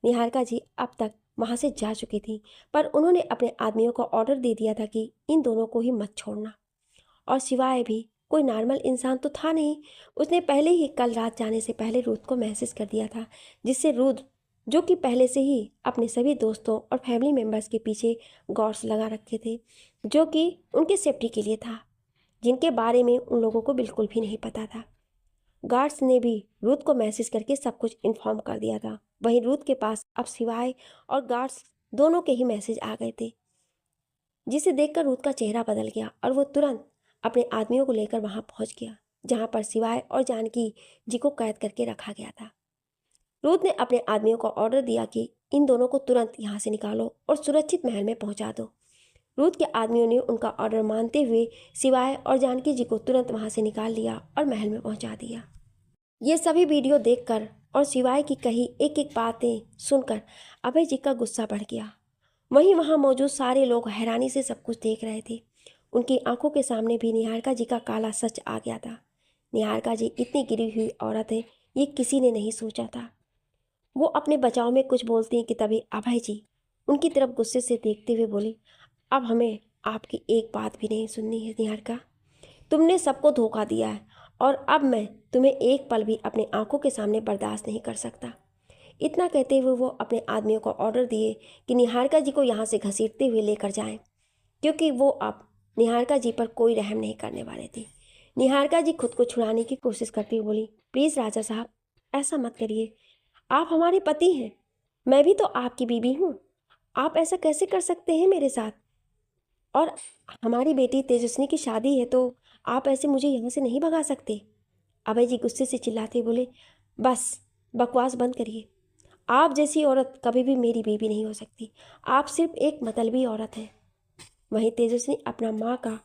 निहारिका जी अब तक वहाँ से जा चुकी थी, पर उन्होंने अपने आदमियों को ऑर्डर दे दिया था कि इन दोनों को ही मत छोड़ना। और सिवाय भी कोई नॉर्मल इंसान तो था नहीं। उसने पहले ही कल रात जाने से पहले रुद्र को मैसेज कर दिया था, जिससे रुद्र, जो कि पहले से ही अपने सभी दोस्तों और फैमिली मेम्बर्स के पीछे गार्ड्स लगा रखे थे, जो कि उनके सेफ्टी के लिए था, जिनके बारे में उन लोगों को बिल्कुल भी नहीं पता था। गार्ड्स ने भी रुद्र को मैसेज करके सब कुछ इन्फॉर्म कर दिया था। वहीं रुद्र के पास अब सिवाय और गार्ड्स दोनों के ही मैसेज आ गए थे, जिसे देखकर रुद्र का चेहरा बदल गया और वो तुरंत अपने आदमियों को लेकर वहां पहुंच गया, जहां पर सिवाय और जानकी जी को कैद करके रखा गया था। रुद्र ने अपने आदमियों को ऑर्डर दिया कि इन दोनों को तुरंत यहाँ से निकालो और सुरक्षित महल में पहुंचा दो। रुद्र के आदमियों ने उनका ऑर्डर मानते हुए सिवाय और जानकी जी को तुरंत वहां से निकाल लिया और महल में पहुंचा दिया। ये सभी वीडियो देखकर और सिवाय की कही एक एक बातें सुनकर अभय जी का गुस्सा बढ़ गया। वहीं वहां मौजूद सारे लोग हैरानी से सब कुछ देख रहे थे। उनकी आंखों के सामने भी निहारिका जी का काला सच आ गया था। निहारिका जी इतनी गिरी हुई औरत है, ये किसी ने नहीं सोचा था। वो अपने बचाव में कुछ बोलती हैं कि तभी अभय जी उनकी तरफ गुस्से से देखते हुए बोले, अब हमें आपकी एक बात भी नहीं सुननी है निहारिका। तुमने सबको धोखा दिया है और अब मैं तुम्हें एक पल भी अपने आंखों के सामने बर्दाश्त नहीं कर सकता। इतना कहते हुए वो अपने आदमियों को ऑर्डर दिए कि निहारिका जी को यहाँ से घसीटते हुए लेकर जाएं, क्योंकि वो अब निहारिका जी पर कोई रहम नहीं करने वाले थे। निहारिका जी खुद को छुड़ाने की कोशिश करती हुई बोली, प्लीज़ राजा साहब, ऐसा मत करिए। आप हमारे पति हैं, मैं भी तो आपकी बीवी हूँ। आप ऐसा कैसे कर सकते हैं मेरे साथ? और हमारी बेटी तेजस्विनी की शादी है, तो आप ऐसे मुझे यहाँ से नहीं भगा सकते। अभय जी गुस्से से चिल्लाते बोले, बस बकवास बंद करिए। आप जैसी औरत कभी भी मेरी बीवी नहीं हो सकती। आप सिर्फ एक मतलबी औरत हैं। वहीं तेजस्विनी अपना माँ का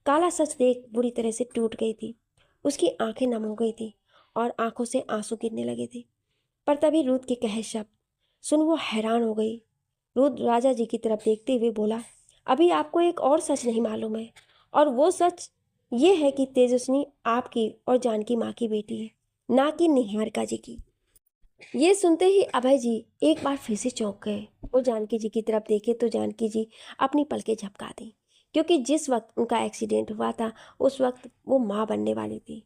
काला सच देख बुरी तरह से टूट गई थी। उसकी आंखें नम हो गई थी और आंखों से आंसू गिरने लगे थे। पर तभी रुद्र के कहे शब्द सुन वो हैरान हो गई। रुद्र राजा जी की तरफ देखते हुए बोला, अभी आपको एक और सच नहीं मालूम है, और वो सच ये है कि तेजस्विनी आपकी और जानकी माँ की बेटी है, ना कि निहारिका जी की। ये सुनते ही अभय जी एक बार फिर से चौंक गए। वो जानकी जी की तरफ देखे तो जानकी जी अपनी पलकें झपका दी, क्योंकि जिस वक्त उनका एक्सीडेंट हुआ था उस वक्त वो माँ बनने वाली थी।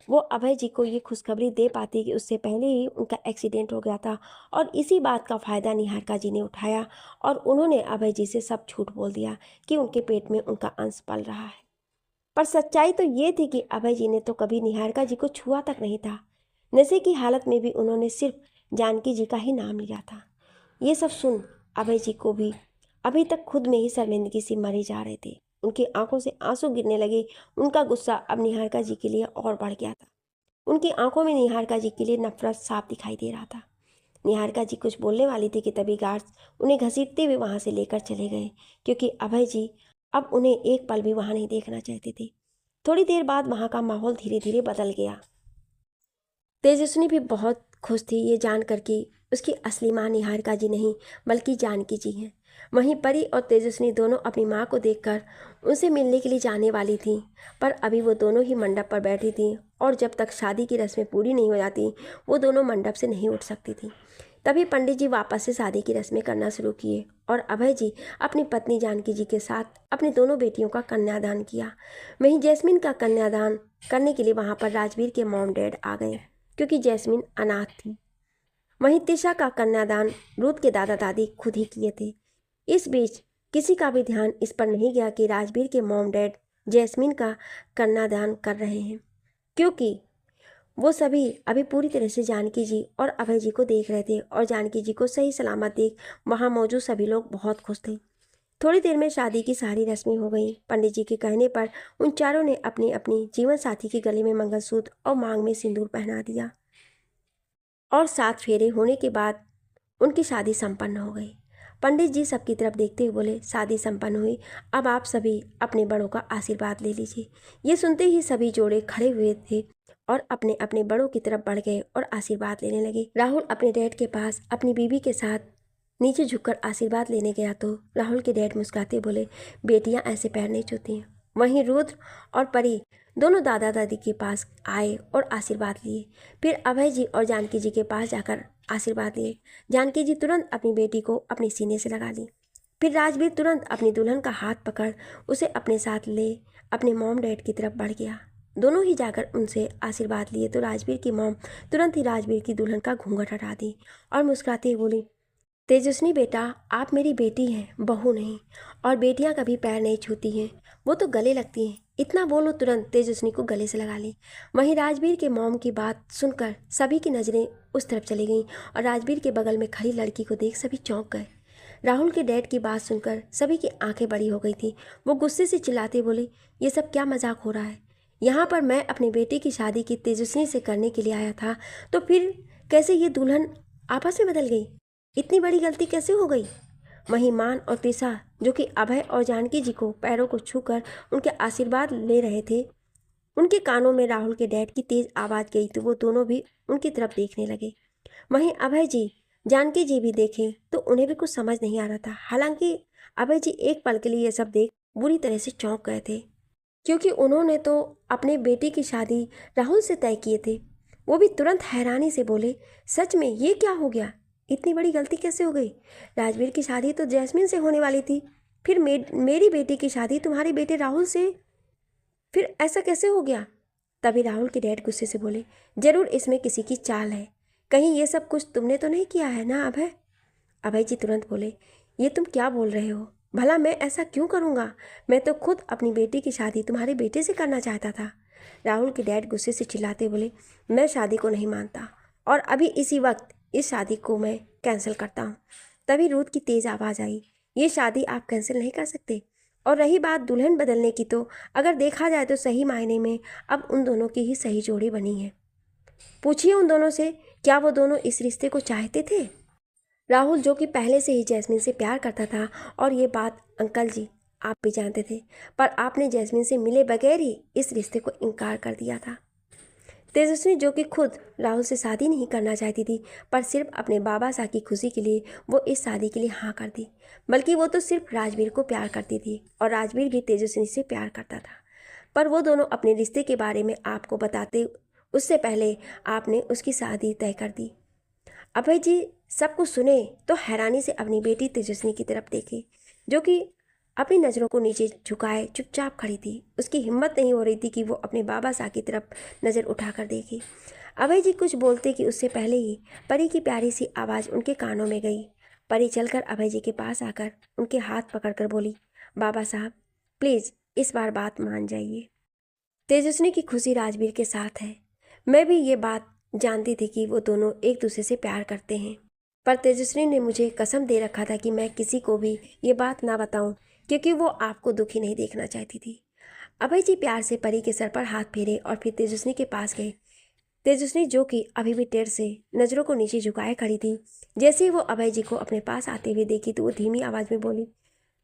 वो अभय जी को ये खुशखबरी दे पाती कि उससे पहले ही उनका एक्सीडेंट हो गया था, और इसी बात का फ़ायदा निहारिका जी ने उठाया और उन्होंने अभय जी से सब झूठ बोल दिया कि उनके पेट में उनका अंश पल रहा है। पर सच्चाई तो ये थी कि अभय जी ने तो कभी निहारिका जी को छुआ तक नहीं था। नशे की हालत में भी उन्होंने सिर्फ जानकी जी का ही नाम लिया था। ये सब सुन अभय जी को भी अभी तक खुद में ही शर्मिंदगी से मरे जा रहे थे। उनकी आंखों से आंसू गिरने लगे। उनका गुस्सा अब निहारिका जी के लिए और बढ़ गया था। उनकी आंखों में निहारिका जी के लिए नफरत साफ दिखाई दे रहा था। निहारिका जी कुछ बोलने वाली थी कि तभी गार्ड्स उन्हें घसीटते हुए वहां से लेकर चले गए, क्योंकि अभय जी अब उन्हें एक पल भी वहां नहीं देखना चाहते थे। थोड़ी देर बाद वहां का माहौल धीरे धीरे बदल गया। तेजस्विनी भी बहुत खुश थी ये जानकर कि उसकी असली माँ निहारिका जी नहीं बल्कि जानकी जी हैं। वहीं परी और तेजस्विनी दोनों अपनी माँ को देखकर उनसे मिलने के लिए जाने वाली थीं, पर अभी वो दोनों ही मंडप पर बैठी थीं और जब तक शादी की रस्में पूरी नहीं हो जाती वो दोनों मंडप से नहीं उठ सकती थीं। तभी पंडित जी वापस से शादी की रस्में करना शुरू किए और अभय जी अपनी पत्नी जानकी जी के साथ अपनी दोनों बेटियों का कन्यादान किया। वहीं जैस्मिन का कन्यादान करने के लिए वहाँ पर राजवीर के मॉम डैड आ गए, क्योंकि जैस्मिन अनाथ थी। वहीं तिशा का कन्यादान रुद्र के दादा दादी खुद ही किए थे। इस बीच किसी का भी ध्यान इस पर नहीं गया कि राजवीर के मॉम डैड जैस्मिन का कन्यादान कर रहे हैं, क्योंकि वो सभी अभी पूरी तरह से जानकी जी और अभय जी को देख रहे थे और जानकी जी को सही सलामत देख वहाँ मौजूद सभी लोग बहुत खुश थे। थोड़ी देर में शादी की सारी रस्में हो गई। पंडित जी के कहने पर उन चारों ने अपनी अपनी जीवन साथी के गले में मंगलसूत्र और मांग में सिंदूर पहना दिया और 7 फेरे होने के बाद उनकी शादी संपन्न हो गई। पंडित जी सबकी तरफ देखते हुए बोले, शादी संपन्न हुई, अब आप सभी अपने बड़ों का आशीर्वाद ले लीजिए। ये सुनते ही सभी जोड़े खड़े हुए थे और अपने अपने बड़ों की तरफ बढ़ गए और आशीर्वाद लेने लगे। राहुल अपने डैड के पास अपनी बीवी के साथ नीचे झुककर आशीर्वाद लेने गया तो राहुल के डैड मुस्कुराते बोले, बेटियां ऐसे पैर नहीं छूती हैं। वहीं रुद्र और परी दोनों दादा दादी के पास आए और आशीर्वाद लिए। फिर अभय जी और जानकी जी के पास जाकर आशीर्वाद लिए। जानकी जी तुरंत अपनी बेटी को अपने सीने से लगा ली। फिर राजवीर तुरंत अपनी दुल्हन का हाथ पकड़ उसे अपने साथ ले अपने मॉम डैड की तरफ बढ़ गया। दोनों ही जाकर उनसे आशीर्वाद लिए तो राजवीर की मॉम तुरंत ही राजवीर की दुल्हन का घूंघट हटा दी और मुस्कुराते हुए बोली, तेजस्विनी बेटा, आप मेरी बेटी हैं, बहू नहीं। और बेटियां कभी पैर नहीं छूती हैं, वो तो गले लगती हैं। इतना बोलो तुरंत तेजस्विनी को गले से लगा ली। वहीं राजवीर के मॉम की बात सुनकर सभी की नज़रें उस तरफ चली गईं और राजवीर के बगल में खड़ी लड़की को देख सभी चौंक गए। राहुल के डैड की बात सुनकर सभी की आंखें बड़ी हो गई थी। वो गुस्से से चिल्लाते बोले, ये सब क्या मजाक हो रहा है? यहाँ पर मैं अपनी बेटी की शादी की तेजस्विनी से करने के लिए आया था, तो फिर कैसे ये दुल्हन आपस में बदल गई? इतनी बड़ी गलती कैसे हो गई? वहीं मान और त्रिशा, जो कि अभय और जानकी जी को पैरों को छूकर उनके आशीर्वाद ले रहे थे, उनके कानों में राहुल के डैड की तेज आवाज़ गई तो वो दोनों भी उनकी तरफ देखने लगे। वहीं अभय जी, जानकी जी भी देखे तो उन्हें भी कुछ समझ नहीं आ रहा था। हालांकि अभय जी एक पल के लिए ये सब देख बुरी तरह से चौंक गए थे, क्योंकि उन्होंने तो अपने बेटे की शादी राहुल से तय किए थे। वो भी तुरंत हैरानी से बोले, सच में ये क्या हो गया? इतनी बड़ी गलती कैसे हो गई? राजवीर की शादी तो जैस्मिन से होने वाली थी, फिर मेरी बेटी की शादी तुम्हारे बेटे राहुल से, फिर ऐसा कैसे हो गया? तभी राहुल के डैड गुस्से से बोले, जरूर इसमें किसी की चाल है। कहीं ये सब कुछ तुमने तो नहीं किया है ना अभय? अभय जी तुरंत बोले, ये तुम क्या बोल रहे हो? भला मैं ऐसा क्यों करूँगा? मैं तो खुद अपनी बेटी की शादी तुम्हारे बेटे से करना चाहता था। राहुल के डैड गुस्से से चिल्लाते बोले, मैं शादी को नहीं मानता और अभी इसी वक्त इस शादी को मैं कैंसिल करता हूँ। तभी रूथ की तेज़ आवाज़ आई, ये शादी आप कैंसिल नहीं कर सकते। और रही बात दुल्हन बदलने की, तो अगर देखा जाए तो सही मायने में अब उन दोनों की ही सही जोड़ी बनी है। पूछिए उन दोनों से, क्या वो दोनों इस रिश्ते को चाहते थे? राहुल, जो कि पहले से ही जैस्मिन से प्यार करता था, और ये बात अंकल जी आप भी जानते थे, पर आपने जैस्मिन से मिले बगैर ही इस रिश्ते को इनकार कर दिया था। तेजस्विनी, जो कि खुद राहुल से शादी नहीं करना चाहती थी, पर सिर्फ अपने बाबा साहब की खुशी के लिए वो इस शादी के लिए हाँ कर दी। बल्कि वो तो सिर्फ राजवीर को प्यार करती थी और राजवीर भी तेजस्विनी से प्यार करता था, पर वो दोनों अपने रिश्ते के बारे में आपको बताते उससे पहले आपने उसकी शादी तय कर दी। अभय जी सब कुछ सुने तो हैरानी से अपनी बेटी तेजस्विनी की तरफ देखे, जो कि अपनी नज़रों को नीचे झुकाए चुपचाप खड़ी थी। उसकी हिम्मत नहीं हो रही थी कि वो अपने बाबा साहब की तरफ नज़र उठाकर देखे। अभय जी कुछ बोलते कि उससे पहले ही परी की प्यारी सी आवाज़ उनके कानों में गई। परी चलकर अभय जी के पास आकर उनके हाथ पकड़कर बोली, बाबा साहब प्लीज़ इस बार बात मान जाइए। तेजस्विनी की खुशी राजवीर के साथ है। मैं भी ये बात जानती थी कि वो दोनों एक दूसरे से प्यार करते हैं, पर तेजस्विनी ने मुझे कसम दे रखा था कि मैं किसी को भी ये बात ना बताऊं, क्योंकि वो आपको दुखी नहीं देखना चाहती थी। अभय जी प्यार से परी के सर पर हाथ फेरे और फिर तेजस्विनी के पास गए। तेजस्विनी, जो कि अभी भी टेर से नज़रों को नीचे झुकाए खड़ी थी, जैसे ही वो अभय जी को अपने पास आते हुए देखी तो वो धीमी आवाज़ में बोली,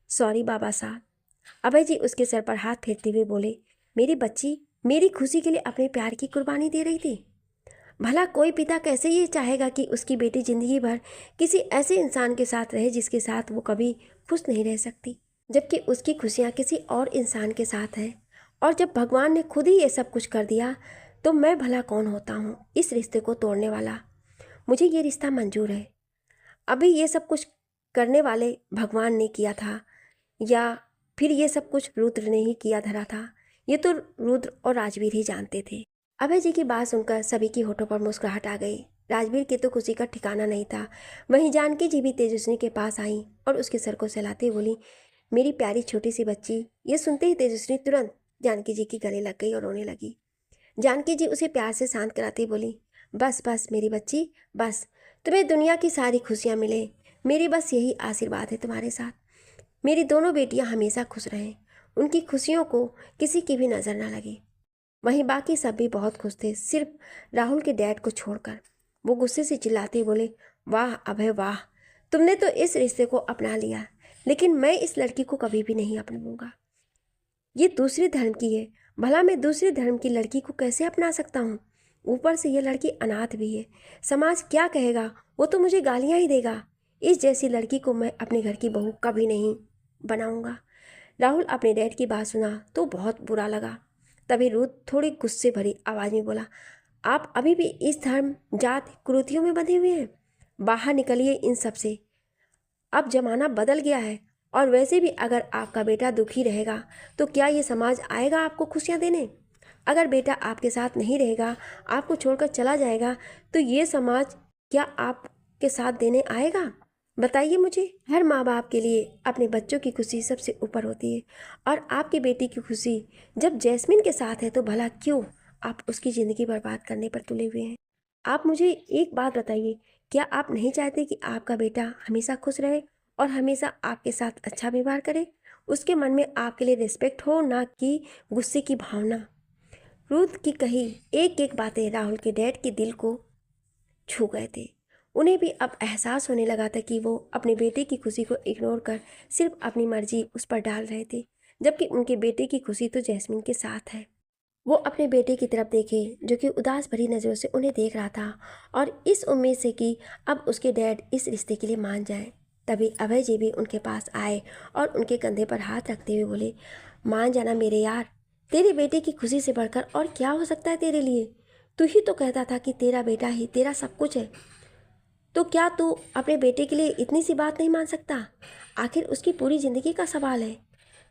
सॉरी बाबा साहब। अभय जी उसके सर पर हाथ फेरते हुए बोले, मेरी बच्ची मेरी खुशी के लिए अपने प्यार की कुर्बानी दे रही थी। भला कोई पिता कैसे ये चाहेगा कि उसकी बेटी जिंदगी भर किसी ऐसे इंसान के साथ रहे जिसके साथ वो कभी खुश नहीं रह सकती, जबकि उसकी खुशियाँ किसी और इंसान के साथ है। और जब भगवान ने खुद ही ये सब कुछ कर दिया, तो मैं भला कौन होता हूँ इस रिश्ते को तोड़ने वाला? मुझे ये रिश्ता मंजूर है। अभी ये सब कुछ करने वाले भगवान ने किया था, या फिर ये सब कुछ रुद्र ने ही किया धरा था, ये तो रुद्र और राजवीर ही जानते थे। अभय जी की बात सुनकर सभी की होठों पर मुस्कुराहट आ गई। राजवीर की तो खुशी का ठिकाना नहीं था। वहीं जानकी जी भी तेजस्विनी के पास आई और उसके सर को सहलाते बोली, मेरी प्यारी छोटी सी बच्ची। ये सुनते ही तेजस्विनी तुरंत जानकी जी की गले लग गई और रोने लगी। जानकी जी उसे प्यार से शांत कराती बोली, बस बस मेरी बच्ची, बस तुम्हें दुनिया की सारी खुशियाँ मिले, मेरी बस यही आशीर्वाद है तुम्हारे साथ। मेरी दोनों बेटियां हमेशा खुश रहें, उनकी खुशियों को किसी की भी नज़र ना लगे। वहीं बाकी सब भी बहुत खुश थे, सिर्फ राहुल के डैड को छोड़कर। वो गुस्से से चिल्लाते बोले, वाह अभय वाह, तुमने तो इस रिश्ते को अपना लिया, लेकिन मैं इस लड़की को कभी भी नहीं अपनाऊंगा। ये दूसरे धर्म की है, भला मैं दूसरे धर्म की लड़की को कैसे अपना सकता हूँ? ऊपर से ये लड़की अनाथ भी है, समाज क्या कहेगा? वो तो मुझे गालियाँ ही देगा। इस जैसी लड़की को मैं अपने घर की बहू कभी नहीं बनाऊंगा। राहुल अपने डैड की बात सुना तो बहुत बुरा लगा। तभी रूथ थोड़ी गुस्से भरी आवाज़ में बोला, आप अभी भी इस धर्म जात कुरीतियों में बंधे हुए हैं? बाहर निकलिए इन सब से। अब जमाना बदल गया है, और वैसे भी अगर आपका बेटा दुखी रहेगा तो क्या ये समाज आएगा आपको खुशियाँ देने? अगर बेटा आपके साथ नहीं रहेगा, आपको छोड़कर चला जाएगा, तो ये समाज क्या आपके साथ देने आएगा? बताइए मुझे। हर माँ बाप के लिए अपने बच्चों की खुशी सबसे ऊपर होती है, और आपकी बेटी की खुशी जब जैस्मिन के साथ है तो भला क्यों आप उसकी ज़िंदगी बर्बाद करने पर तुले हुए हैं? आप मुझे एक बात बताइए, क्या आप नहीं चाहते कि आपका बेटा हमेशा खुश रहे और हमेशा आपके साथ अच्छा व्यवहार करे? उसके मन में आपके लिए रिस्पेक्ट हो, ना कि गुस्से की भावना। रूथ की कही एक एक बातें राहुल के डैड के दिल को छू गए थे। उन्हें भी अब एहसास होने लगा था कि वो अपने बेटे की खुशी को इग्नोर कर सिर्फ अपनी मर्जी उस पर डाल रहे थे, जबकि उनके बेटे की खुशी तो जैस्मिन के साथ है। वो अपने बेटे की तरफ देखे, जो कि उदास भरी नज़रों से उन्हें देख रहा था, और इस उम्मीद से कि अब उसके डैड इस रिश्ते के लिए मान जाए। तभी अभय जी भी उनके पास आए और उनके कंधे पर हाथ रखते हुए बोले, मान जाना मेरे यार, तेरे बेटे की खुशी से बढ़कर और क्या हो सकता है तेरे लिए? तू ही तो कहता था कि तेरा बेटा ही तेरा सब कुछ है। तो क्या तू अपने बेटे के लिए इतनी सी बात नहीं मान सकता? आखिर उसकी पूरी ज़िंदगी का सवाल है,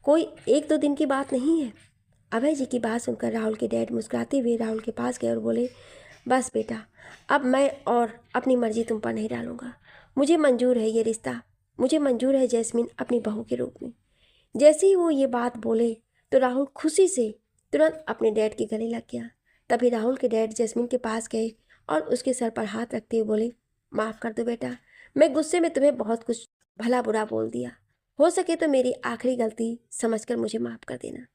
कोई एक दो दिन की बात नहीं है। अभय जी की बात सुनकर राहुल के डैड मुस्कुराते हुए राहुल के पास गए और बोले, बस बेटा, अब मैं और अपनी मर्जी तुम पर नहीं डालूंगा। मुझे मंजूर है ये रिश्ता, मुझे मंजूर है जैस्मिन अपनी बहू के रूप में। जैसे ही वो ये बात बोले तो राहुल खुशी से तुरंत अपने डैड के गले लग गया। तभी राहुल के डैड जैस्मिन के पास गए और उसके सर पर हाथ रखते हुए बोले, माफ़ कर दो बेटा, मैं गुस्से में तुम्हें बहुत कुछ भला बुरा बोल दिया। हो सके तो मेरी आखिरी गलती समझकर मुझे माफ़ कर देना।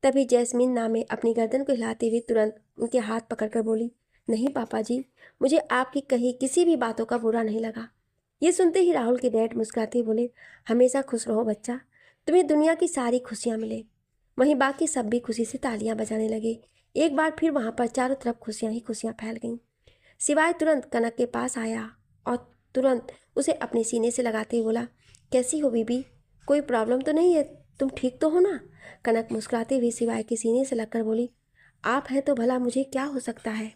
तभी जैस्मिन नामे अपनी गर्दन को हिलाते हुए तुरंत उनके हाथ पकड़कर बोली, नहीं पापा जी, मुझे आपकी कही किसी भी बातों का बुरा नहीं लगा। ये सुनते ही राहुल के डैड मुस्कुराते बोले, हमेशा खुश रहो बच्चा, तुम्हें दुनिया की सारी खुशियाँ मिले। वहीं बाकी सब भी खुशी से तालियां बजाने लगे। एक बार फिर वहाँ पर चारों तरफ खुशियाँ ही खुशियाँ फैल गईं। सिवाय तुरंत कनक के पास आया और तुरंत उसे अपने सीने से लगाते हुए बोला, कैसी हो बीबी, कोई प्रॉब्लम तो नहीं है, तुम ठीक तो हो ना? कनक मुस्कुराते हुए सिवाय के सीने से लगकर बोली, आप हैं तो भला मुझे क्या हो सकता है?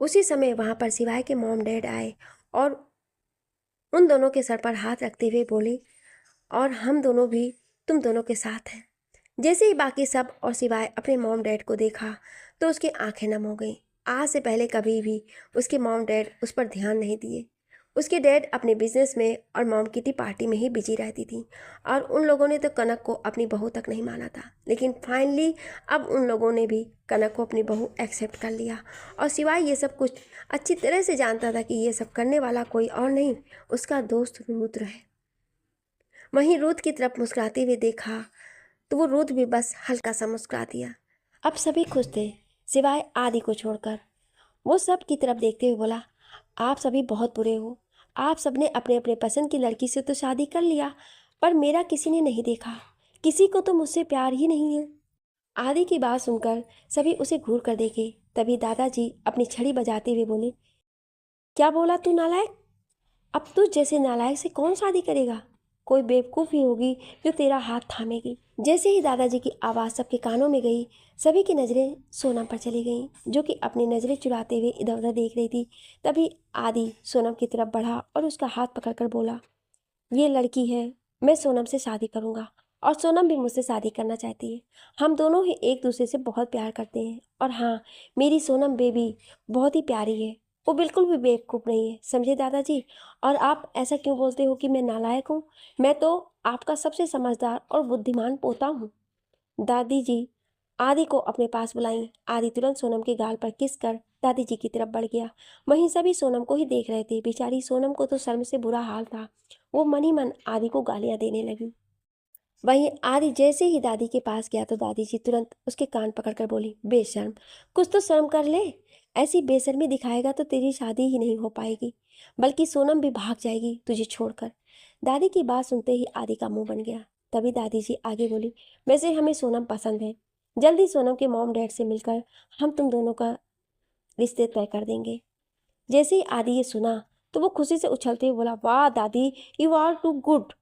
उसी समय वहाँ पर सिवाय के मॉम डैड आए और उन दोनों के सर पर हाथ रखते हुए बोले, और हम दोनों भी तुम दोनों के साथ हैं। जैसे ही बाकी सब और सिवाय अपने मॉम डैड को देखा तो उसकी आंखें नम हो गईं। आज से पहले कभी भी उसके मॉम डैड उस पर ध्यान नहीं दिए। उसके डैड अपने बिजनेस में और मॉम किटी पार्टी में ही बिजी रहती थी, और उन लोगों ने तो कनक को अपनी बहू तक नहीं माना था। लेकिन फाइनली अब उन लोगों ने भी कनक को अपनी बहू एक्सेप्ट कर लिया, और सिवाय ये सब कुछ अच्छी तरह से जानता था कि ये सब करने वाला कोई और नहीं, उसका दोस्त रुद्र है। वहीं रूथ की तरफ मुस्कुराते हुए देखा तो वो रूथ भी बस हल्का सा मुस्कुरा दिया। अब सभी खुश थे सिवाय आदि को छोड़कर। वो सब की तरफ देखते हुए बोला, आप सभी बहुत बुरे हो। आप सबने अपने अपने पसंद की लड़की से तो शादी कर लिया, पर मेरा किसी ने नहीं देखा। किसी को तो मुझसे प्यार ही नहीं है। आदि की बात सुनकर सभी उसे घूर कर देखे। तभी दादाजी अपनी छड़ी बजाते हुए बोले, क्या बोला तू नालायक? अब तू जैसे नालायक से कौन शादी करेगा? कोई बेवकूफ़ ही होगी जो तेरा हाथ थामेगी। जैसे ही दादाजी की आवाज़ सबके कानों में गई, सभी की नज़रें सोनम पर चली गईं, जो कि अपनी नज़रें चुराते हुए इधर उधर देख रही थी। तभी आदि सोनम की तरफ बढ़ा और उसका हाथ पकड़कर बोला, ये लड़की है, मैं सोनम से शादी करूँगा, और सोनम भी मुझसे शादी करना चाहती है। हम दोनों ही एक दूसरे से बहुत प्यार करते हैं, और हाँ, मेरी सोनम बेबी बहुत ही प्यारी है। वो बिल्कुल भी बेवकूफ़ नहीं है, समझे दादाजी? और आप ऐसा क्यों बोलते हो कि मैं नालायक हूँ? मैं तो आपका सबसे समझदार और बुद्धिमान पोता हूँ। दादी जी आदि को अपने पास बुलाई। आदि तुरंत सोनम के गाल पर किस कर दादी जी की तरफ बढ़ गया। वहीं सभी सोनम को ही देख रहे थे। बेचारी सोनम को तो शर्म से बुरा हाल था। वो मन ही मन आदि को गालियां देने लगी। वहीं आदि जैसे ही दादी के पास गया तो दादी जी तुरंत उसके कान पकड़कर बोली, बेशर्म, कुछ तो शर्म कर ले। ऐसी बेशर्मी दिखाएगा तो तेरी शादी ही नहीं हो पाएगी, बल्कि सोनम भी भाग जाएगी तुझे छोड़कर। दादी की बात सुनते ही आदि का मुंह बन गया। तभी दादी जी आगे बोली, वैसे हमें सोनम पसंद है। जल्दी सोनम के मॉम डैड से मिलकर हम तुम दोनों का रिश्ते तय कर देंगे। जैसे ही आदि ये सुना तो वो खुशी से उछलते हुए बोला, वाह दादी, यू आर टू गुड।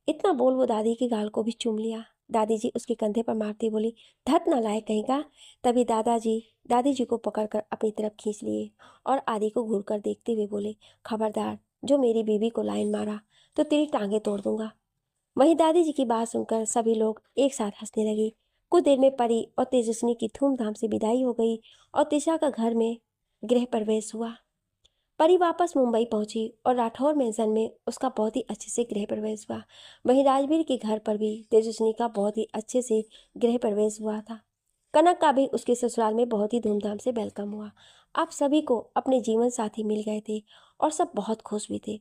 इतना बोल वो दादी के गाल को भी चूम लिया। दादी जी उसके कंधे पर मारती बोली, धत नालायक कहीं का। तभी दादाजी दादी जी को पकड़कर अपनी तरफ खींच लिए और आदि को घूर कर देखते हुए बोले, खबरदार, जो मेरी बीवी को लाइन मारा तो तेरी टांगे तोड़ दूंगा। वहीं दादी जी की बात सुनकर सभी लोग एक साथ हंसने लगे। कुछ देर में परी और तेजस्विनी की धूमधाम से विदाई हो गई और त्रिशा का घर में गृह प्रवेश हुआ। परी वापस मुंबई पहुंची और राठौर मैंसन में उसका बहुत ही अच्छे से गृह प्रवेश हुआ। वहीं राजवीर के घर पर भी तेजस्विनी का बहुत ही अच्छे से गृह प्रवेश हुआ था। कनक का भी उसके ससुराल में बहुत ही धूमधाम से वेलकम हुआ। आप सभी को अपने जीवन साथी मिल गए थे और सब बहुत खुश भी थे।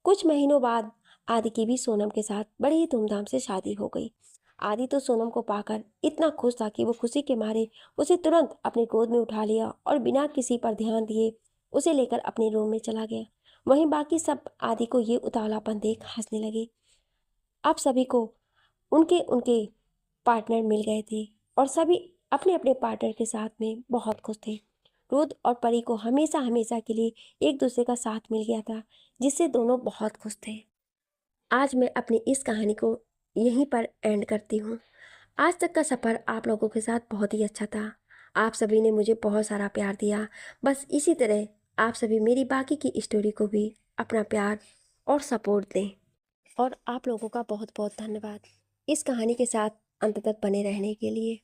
कुछ महीनों बाद आदि की भी सोनम के साथ बड़ी ही धूमधाम से शादी हो गई। आदि तो सोनम को पाकर इतना खुश था कि वो खुशी के मारे उसे तुरंत अपनी गोद में उठा लिया और बिना किसी पर ध्यान दिए उसे लेकर अपने रूम में चला गया। वहीं बाकी सब आदि को ये उतावलापन देख हंसने लगे। आप सभी को उनके उनके पार्टनर मिल गए थे और सभी अपने अपने पार्टनर के साथ में बहुत खुश थे। रुद्र और परी को हमेशा हमेशा के लिए एक दूसरे का साथ मिल गया था, जिससे दोनों बहुत खुश थे। आज मैं अपनी इस कहानी को यहीं पर एंड करती हूँ। आज तक का सफ़र आप लोगों के साथ बहुत ही अच्छा था। आप सभी ने मुझे बहुत सारा प्यार दिया। बस इसी तरह आप सभी मेरी बाकी की स्टोरी को भी अपना प्यार और सपोर्ट दें। और आप लोगों का बहुत बहुत धन्यवाद इस कहानी के साथ अंत तक बने रहने के लिए।